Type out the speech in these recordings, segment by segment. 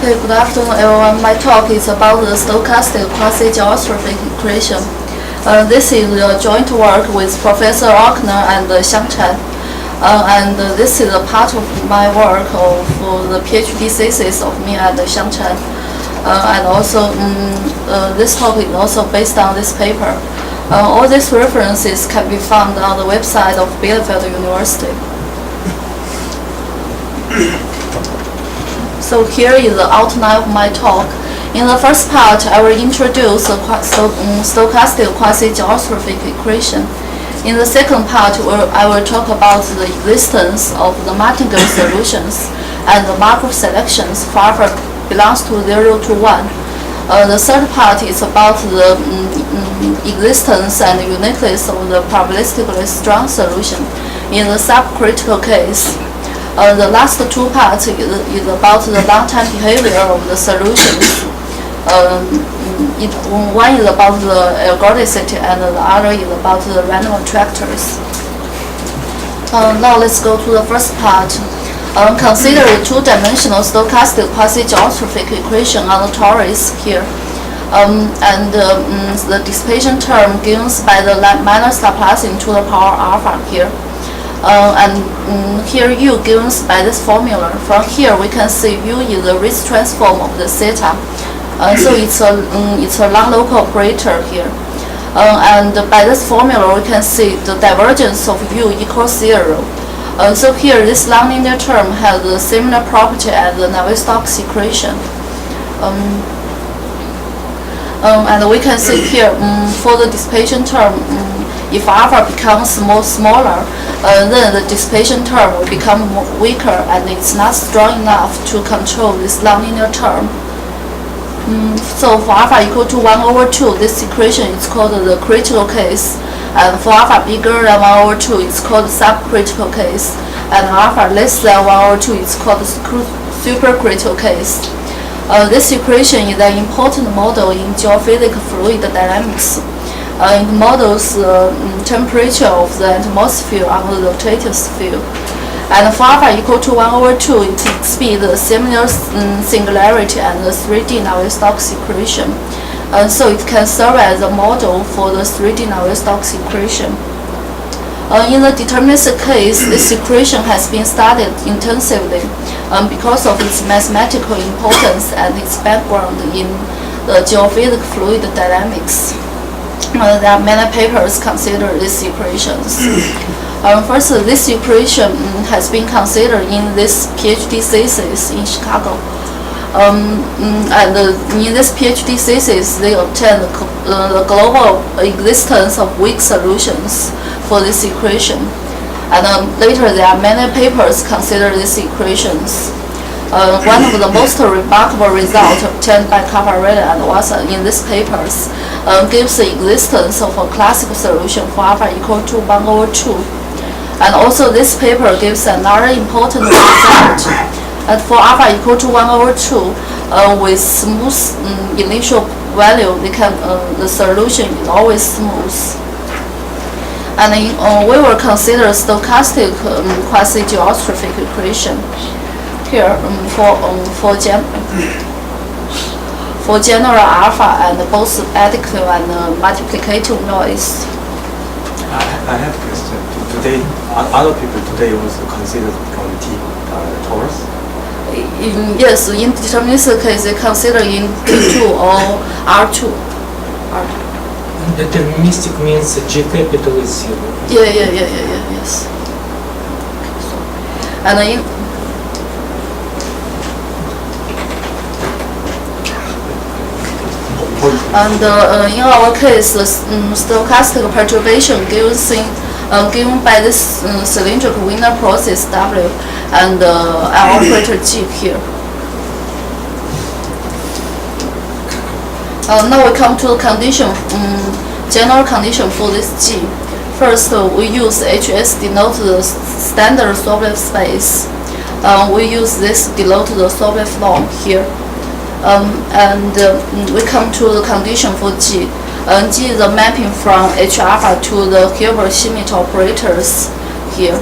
Okay, good afternoon everyone. My talk is about the stochastic quasi-geostrophic equation. This is a joint work with Professor Ochner and Xiangchan. And this is a part of my work for the PhD thesis of me and Xiangchan. And also, this topic is also based on this paper. All these references can be found on the website of Bielefeld University. So here is the outline of my talk. In the first part, I will introduce the stochastic quasi-geostrophic equation. In the second part, I will talk about the existence of the martingale solutions and the Markov selections for alpha belongs to 0 to 1. The third part is about the existence and uniqueness of the probabilistically strong solution in the subcritical case. The last two parts is about the long-time behavior of the solutions. One is about the algorithmicity and the other is about the random attractors. Now let's go to the first part. Consider the two-dimensional stochastic quasi-geostrophic equation on the torus here. The dispersion term given by the minus Laplace into the power alpha here. Here U given by this formula. From here we can see U is the Ritz transform of the theta. So it's a long-local operator here. And by this formula we can see the divergence of U equals 0. So here this non-linear term has a similar property as the Navier-Stokes equation. And we can see here for the dispersion term, if alpha becomes smaller, then the dispersion term will become weaker and it's not strong enough to control this nonlinear term. So for alpha equal to 1/2, this equation is called the critical case. And for alpha bigger than 1/2, it's called subcritical case. And alpha less than 1/2, it's called supercritical case. This equation is an important model in geophysical fluid dynamics. It models the temperature of the atmosphere on the rotative sphere. And for alpha equal to 1/2, it exhibits the similar singularity and the 3D Navier-Stokes equation. So it can serve as a model for the 3D Navier-Stokes equation. In the deterministic case, this equation has been studied intensively because of its mathematical importance and its background in the geophysical fluid dynamics. There are many papers consider these equations. First, this equation has been considered in this PhD thesis in Chicago. In this PhD thesis, they obtained the global existence of weak solutions for this equation. And later, there are many papers consider these equations. One of the most remarkable results obtained by Cavarella and Watson in these papers gives the existence of a classical solution for alpha equal to 1/2. And also this paper gives another important result. And for alpha equal to 1/2, with smooth initial value, the solution is always smooth. And we will consider stochastic quasi-geostrophic equation here for general alpha and both additive and multiplicative noise. I have a question. Today, other people today also consider torus? Yes, in deterministic case, they consider in T2 or R2. Deterministic means G capital is 0. Yes. And in our case, the stochastic perturbation given by this cylindrical Wiener process W and an operator G here. Now we come to the condition, general condition for this G. First, we use HS denote the standard Sobolev space. We use this denote the Sobolev norm here. We come to the condition for G. G is the mapping from H alpha to the Hilbert-Schmidt operators here.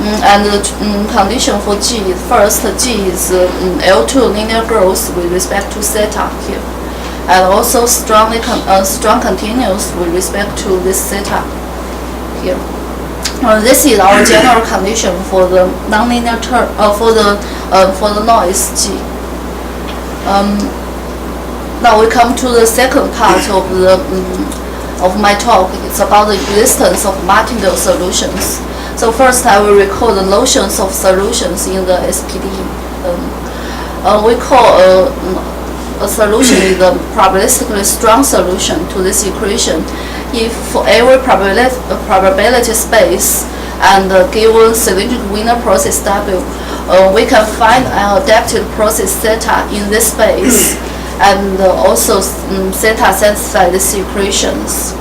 And the condition for G, first G is L2 linear growth with respect to theta here, and also strong continuous with respect to this theta here. This is our general condition for the nonlinear term, for the noise G. Now we come to the second part of my talk. It's about the existence of martingale solutions. So first I will recall the notions of solutions in the SPD. We call a solution is a probabilistically strong solution to this equation if for every probability space and given cylindrical Wiener process W, we can find an adapted process theta in this space, and also theta satisfy these equations.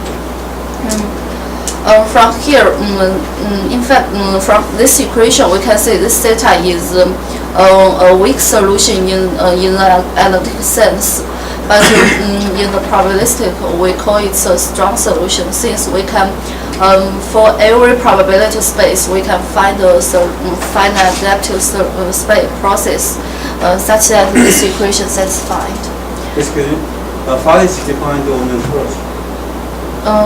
From here, in fact, from this equation, we can say this theta is a weak solution in the analytic sense, but in the probabilistic, we call it a strong solution, since we can, for every probability space, we can find an adaptive space process such that this equation satisfied. Excuse me, phi is defined on the first.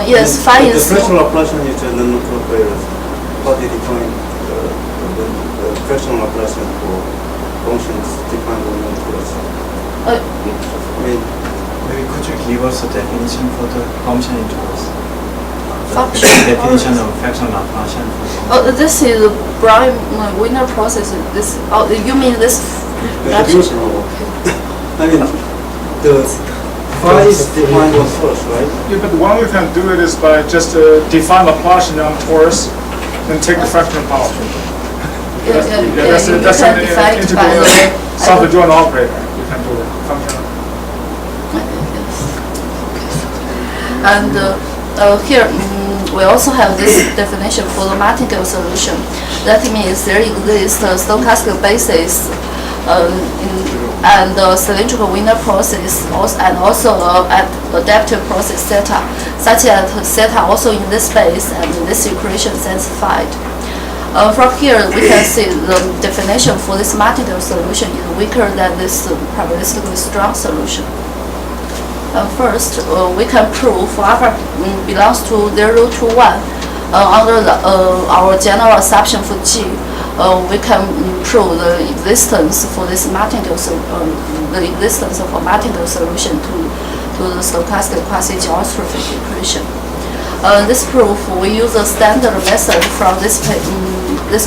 Yes, phi is. The fractional operation is a non-neutral variable. How do you define the fractional operation for functions defined on the first? Maybe could you give us a definition for the function integrals? Function. Definition of fractional operation. This is Brown-Wiener process. This. You mean this? Definition. I mean, the phi is defined on first, right? Yeah, but one way we can do it is by just define the Laplacian on torus and take the fractional power. That's an integral self-adjoint operator. You can do it. And here we also have this definition for the martingale solution. That means there exists a stochastic basis and cylindrical Wiener process, and also adaptive process theta, such that theta also in this space, and this equation satisfied. From here, we can see the definition for this martingale solution is weaker than this probabilistically strong solution. First, we can prove for alpha belongs to 0 to 1 under our general assumption for G. We can prove the existence for this martingale the existence of a martingale solution to the stochastic quasi-geostrophic equation. This proof, we use a standard method from this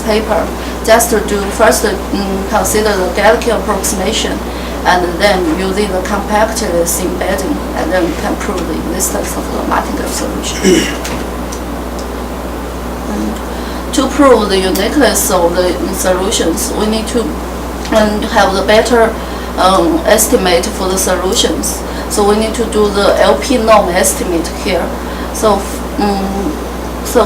paper, just to do first consider the Galecki approximation, and then using the compactness embedding, and then we can prove the existence of the martingale solution. To prove the uniqueness of the solutions, we need to have the better estimate for the solutions. So we need to do the LP norm estimate here. So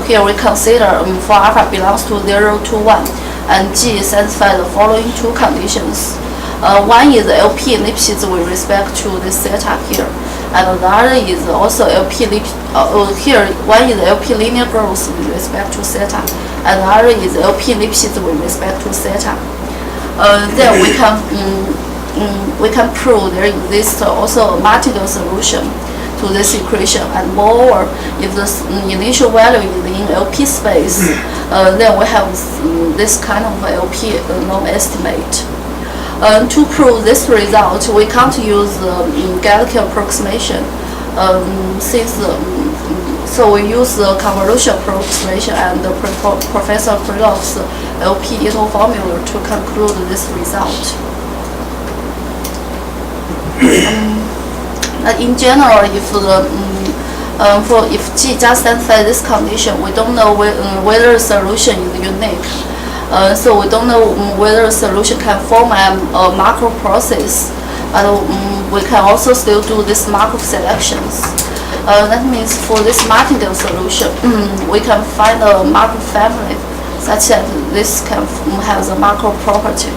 here we consider for alpha belongs to 0 to 1, and G satisfies the following two conditions. One is LP Lipschitz with respect to this theta here, and the other is also LP here. One is LP linear growth with respect to theta, and the other is LP Lipschitz with respect to theta. Then we can prove there exists also a martingale solution to this equation, and moreover, if the initial value is in LP space, then we have this kind of LP norm estimate. To prove this result, we can't use the Galecki approximation, so we use the convolution approximation and Professor Krylow's LP Ito formula to conclude this result. In general, if G just satisfies this condition, we don't know whether the solution is unique. So we don't know whether a solution can form a Markov process, but we can also still do this Markov selections. That means for this martingale solution, we can find a Markov family such that this can have the Markov property.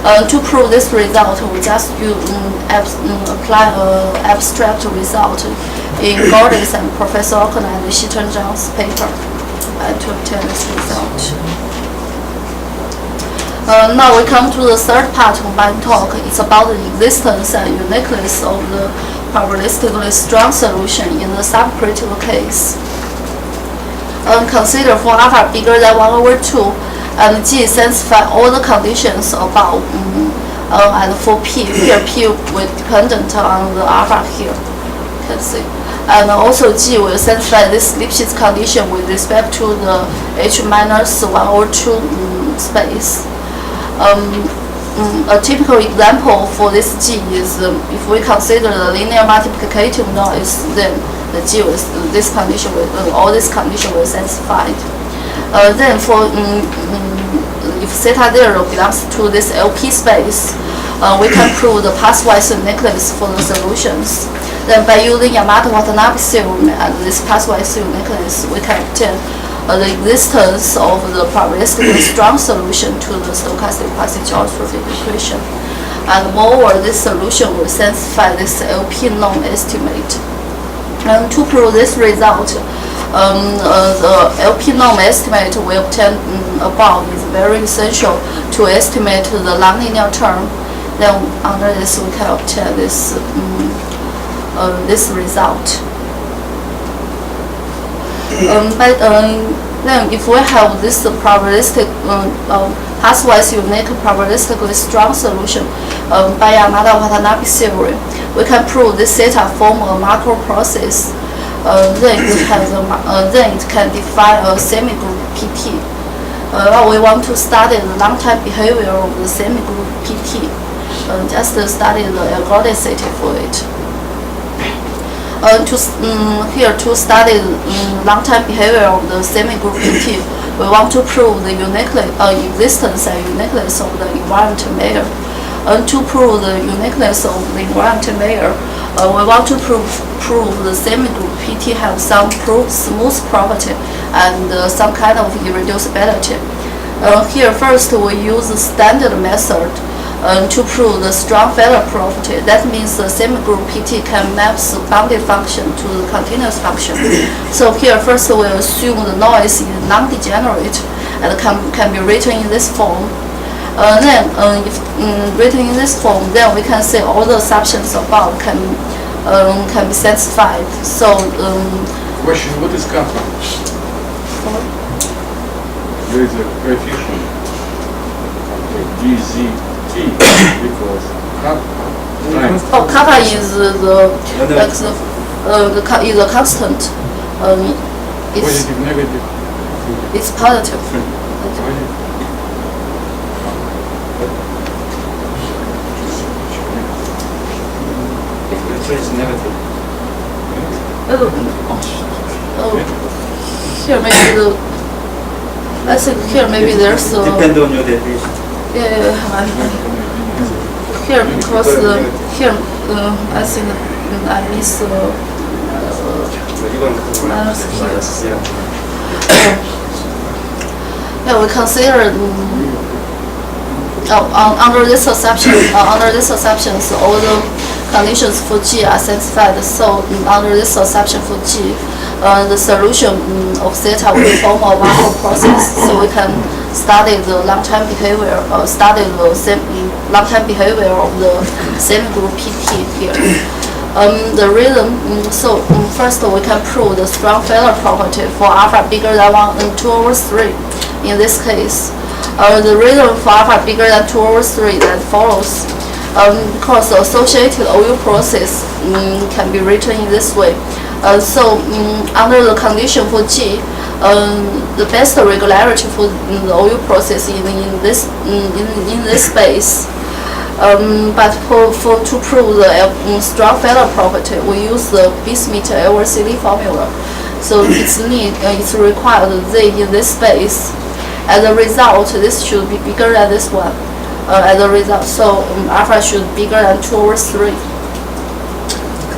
To prove this result, we just apply an abstract result in Gordis and Professor Okuna and Shiten Zhang's paper to obtain this result. Now we come to the third part of my talk. It's about the existence and uniqueness of the probabilistically strong solution in the subcritical case. Consider for alpha bigger than 1/2 and G satisfy all the conditions above, and for P, here P will dependent on the alpha here, you can see. And also G will satisfy this Lipschitz condition with respect to the H minus 1/2 space. A typical example for this G is if we consider the linear multiplicative noise, then the G will, this condition will, all this condition will satisfied. Then for if theta 0 belongs to this LP space, we can prove the pathwise uniqueness for the solutions. Then by using Yamato-Watanabe theorem and this pathwise uniqueness, we can obtain the existence of the probabilistically strong solution to the stochastic quasi-geostrophic equation. And moreover, this solution will satisfy this LP norm estimate. And to prove this result, the LP norm estimate we obtain above is very essential to estimate the nonlinear term. Then under this we can obtain this this result. Then if we have this probabilistic pathwise unique probabilistically strong solution by Yamada-Watanabe theory, we can prove this theta form a macro process. Then it can define a semigroup PT. We want to study the long-time behavior of the semigroup PT. Just study the algorithmicity for it. To study long-time behavior of the semigroup PT, we want to prove the existence and uniqueness of the invariant layer. To prove the uniqueness of the invariant layer, we want to prove the semigroup PT have some smooth property and some kind of irreducibility. Here first we use the standard method to prove the strong failure property. That means the semigroup PT can map the bounded function to the continuous function. So here first we assume the noise is non-degenerate and can be written in this form. Then if written in this form, then we can say all the assumptions above can be satisfied. So question: what is kappa? There is a coefficient dzt equals kappa. Oh, kappa is is a constant. It's Positive, negative. it's positive. It's negative. Here maybe I think here maybe there's a Depend on your definition. here because here I think I miss minus here. Yeah, we consider under this assumption, all the conditions for G are satisfied. So under this assumption for G, the solution of theta will form a macro process. So we can study the long-time behavior, long-time behavior of the semigroup PT here. The reason, first we can prove the strong failure property for alpha bigger than 2/3 in this case. The reason for alpha bigger than 2/3 that follows, because the associated OU process can be written in this way. Under the condition for G, the best regularity for the OU process is in this space. But to prove the strong failure property, we use the B-Smith-LCD formula. So it's required Z in this space. As a result, this should be bigger than this one. As a result, so alpha should be bigger than 2/3.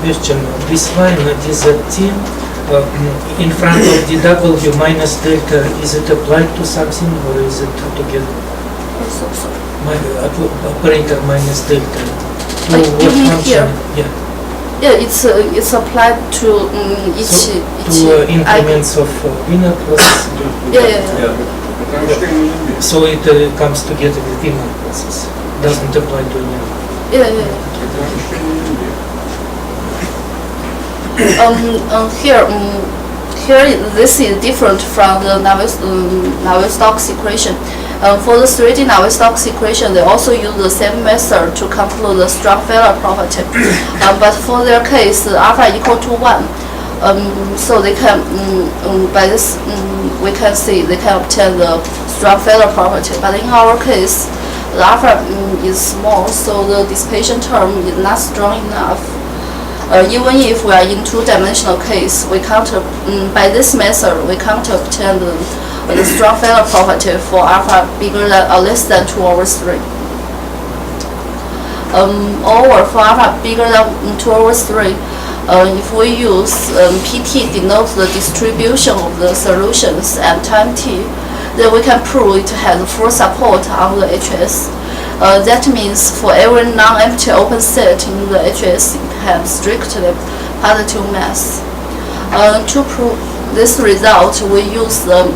Question: this line DZT in front of dW minus delta, is it applied to something or is it together? Operator minus delta. To You what mean function? here? Yeah. Yeah, it's applied to each. So, to increments of Wiener plus. Yeah. Потому что не имеет. So it comes together with inner process. Doesn't apply to any other. Yeah, yeah. Потому что не имеет. Here this is different from the Navier-Stokes equation. For the 3D Navier-Stokes equation, they also use the same method to conclude the strong failure property. But for their case, alpha equal to 1. So they can, by this, we can see they can obtain the strong failure property. But in our case, the alpha is small, so the dissipation term is not strong enough. Even if we are in two-dimensional case, we can't, by this method, we can't obtain the strong failure property for alpha bigger than or less than 2/3. Or for alpha bigger than 2/3, if we use PT denotes the distribution of the solutions at time t, then we can prove it has full support on the HS. That means for every non-empty open set in the HS, it has strictly positive mass. To prove this result, we use the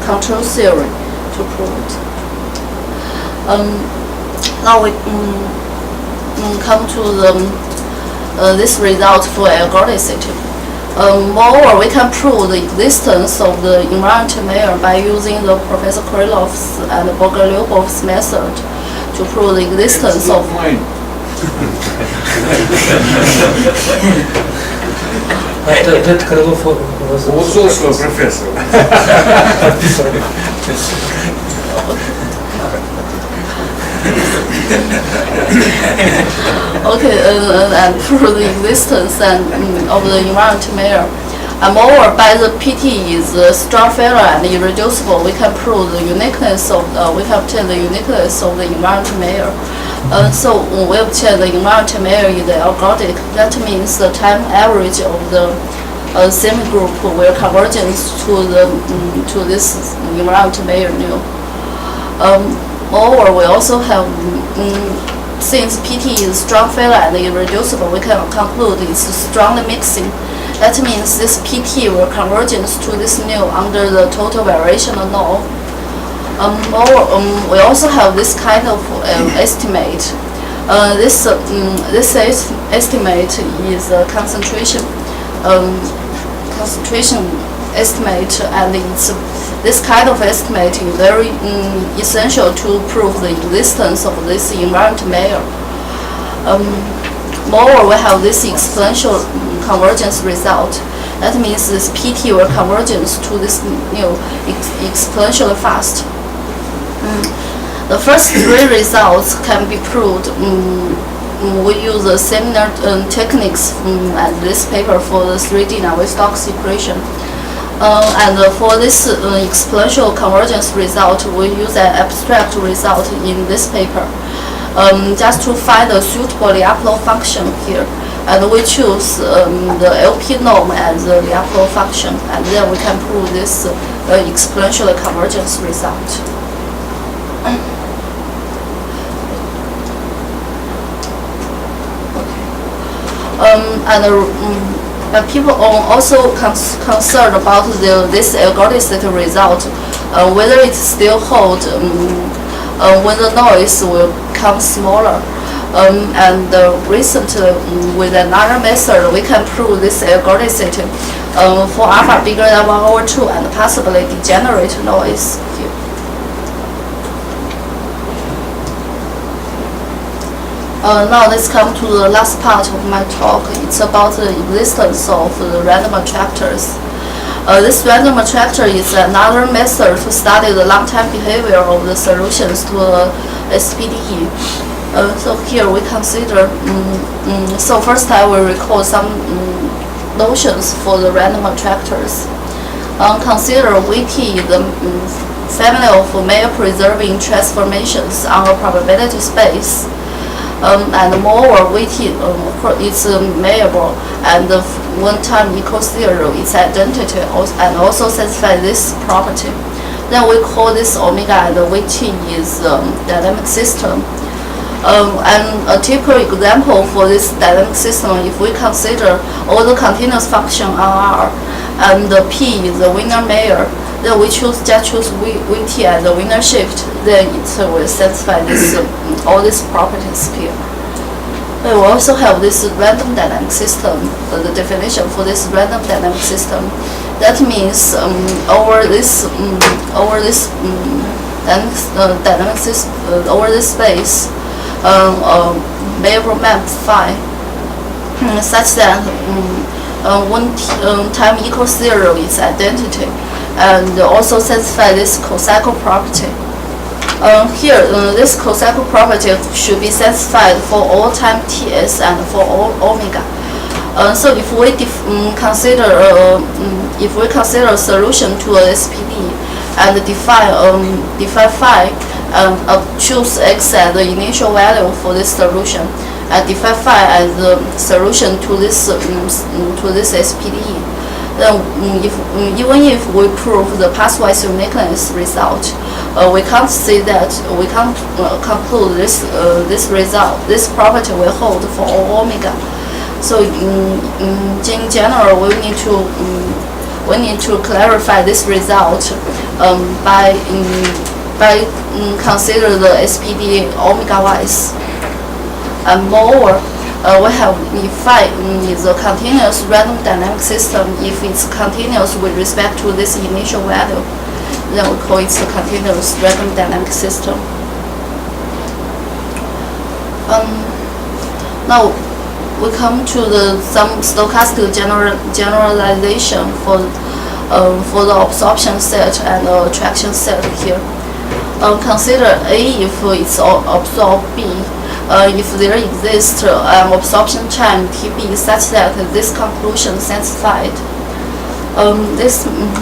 control theory to prove it. Now we come to this result for algorithmicity. Moreover, we can prove the existence of the invariant layer by using the Professor Krylov's and Bogolyubov's method to prove the existence of. Mine. But that Krylov was Was also a professor. Okay, and prove the existence of the invariant layer. And moreover, by the PT is strong failure and irreducible, we can prove the uniqueness of we can obtain the uniqueness of the invariant layer. So we obtain the invariant layer in the algorithmic. That means the time average of the semi group will convergence to this invariant layer nu. Moreover, we also have since PT is strong failure and irreducible, we can conclude it's strongly mixing. That means this PT will convergence to this nu under the total variational law. We also have this kind of estimate. This estimate is a concentration estimate, and this kind of estimate is very essential to prove the existence of this invariant layer. Moreover, we have this exponential convergence result. That means this PT will convergence to this exponentially fast. The first three results can be proved. We use the similar techniques at this paper for the 3D Navier-Stokes equation. And for this exponential convergence result, we use an abstract result in this paper. Just to find a suitable Lyapunov function here. And we choose the LP norm as the Lyapunov function, and then we can prove this exponential convergence result. But people are also concerned about this algorithmic result, whether it still holds when the noise will become smaller. And recently, with another method, we can prove this algorithm for alpha bigger than 1/2 and possibly degenerate noise here. Now let's come to the last part of my talk. It's about the existence of the random attractors. This random attractor is another method to study the long-time behavior of the solutions to SPDE. So here we consider, so first I will recall some notions for the random attractors. Consider VT the family of Mayer-preserving transformations on a probability space. And moreover, VT is malleable, and when time equals 0, its identity and also satisfies this property. Then we call this omega and VT is dynamic system. And a typical example for this dynamic system, if we consider all the continuous function on R, and the P is the Wiener Mayer, then we just choose VT as the winner shift, then it will satisfy this all these properties here. We also have this random dynamic system, the definition for this random dynamic system. That means over this dynamic system, over this space, variable map phi, such that when time equals 0 is identity, and also satisfy this cocycle property. Here, this cocycle property should be satisfied for all time Ts and for all omega. So if we consider a solution to a SPD and define phi, choose x as the initial value for this solution, and define phi as the solution to this SPD. Then, even if we prove the pathwise uniqueness result, we can't conclude this result. This property will hold for all omega. So in general, we need to clarify this result by consider the SPD omega wise. And moreover, we have if phi is a continuous random dynamic system, if it's continuous with respect to this initial value, then we call it a continuous random dynamic system. Now we come to some stochastic generalization for the absorption set and the attraction set here. Consider A if it's absorb B. If there exists an absorption time Tb such that this conclusion satisfied. This means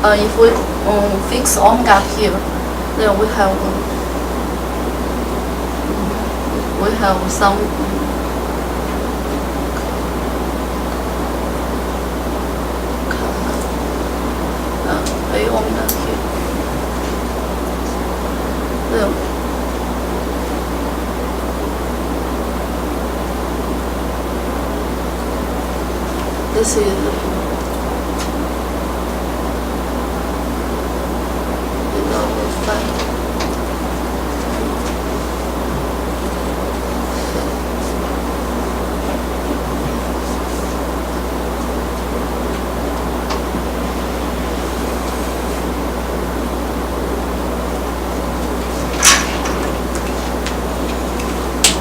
if we fix omega here, then we have some A omega here. Then this is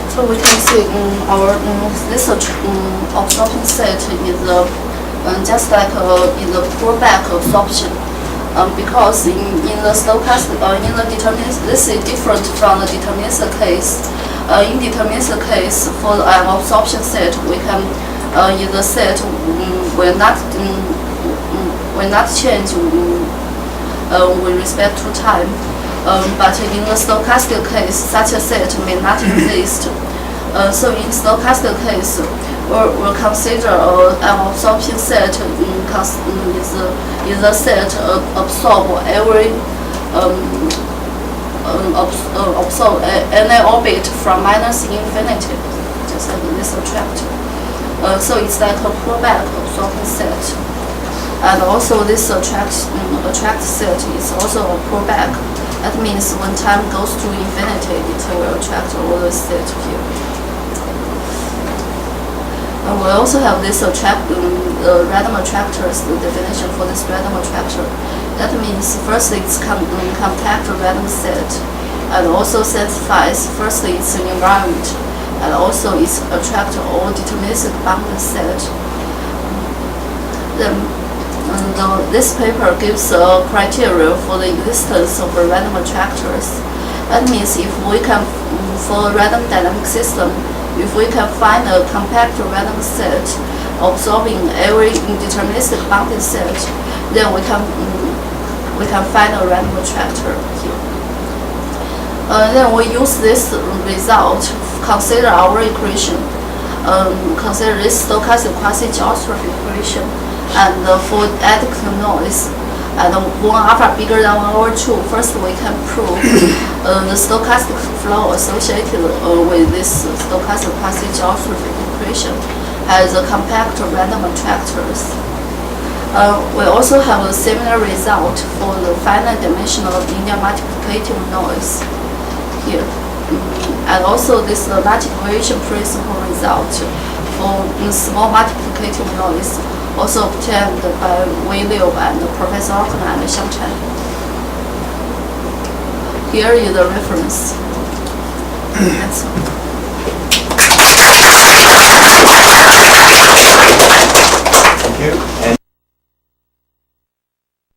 so we can see our this absorption set is just like in the pullback absorption, because in the stochastic in the deterministic, this is different from the deterministic case. In deterministic case, for an absorption set, we can in the set will not change with respect to time. But in the stochastic case, such a set may not exist. So in stochastic case, we'll consider an absorption set is a set absorb every absorb any orbit from -infinity, just like this attractor. So it's like a pullback absorption set. And also this attract set is also a pullback. That means when time goes to infinity, it will attract all the set here. And we also have this random attractors, the definition for this random attractor. That means first it's compact random set, and also satisfies firstly its environment, and also it's attract all deterministic bounded set. Then this paper gives a criteria for the existence of random attractors. That means if we can, for a random dynamic system, if we can find a compact random set absorbing every deterministic bounded set, then we can find a random attractor here. Then we use this result, consider our equation, consider this stochastic quasi-geostrophic equation, and for adequate noise, and 1 alpha bigger than 1 over 2, first we can prove the stochastic flow associated with this stochastic quasi-geostrophic equation has a compact random attractors. We also have a similar result for the finite dimensional linear multiplicative noise here. And also this magic variation principle result for small multiplicative noise also obtained by Wei Liu and Professor O'Connor and Xiang Chen. Here is the reference. That's all.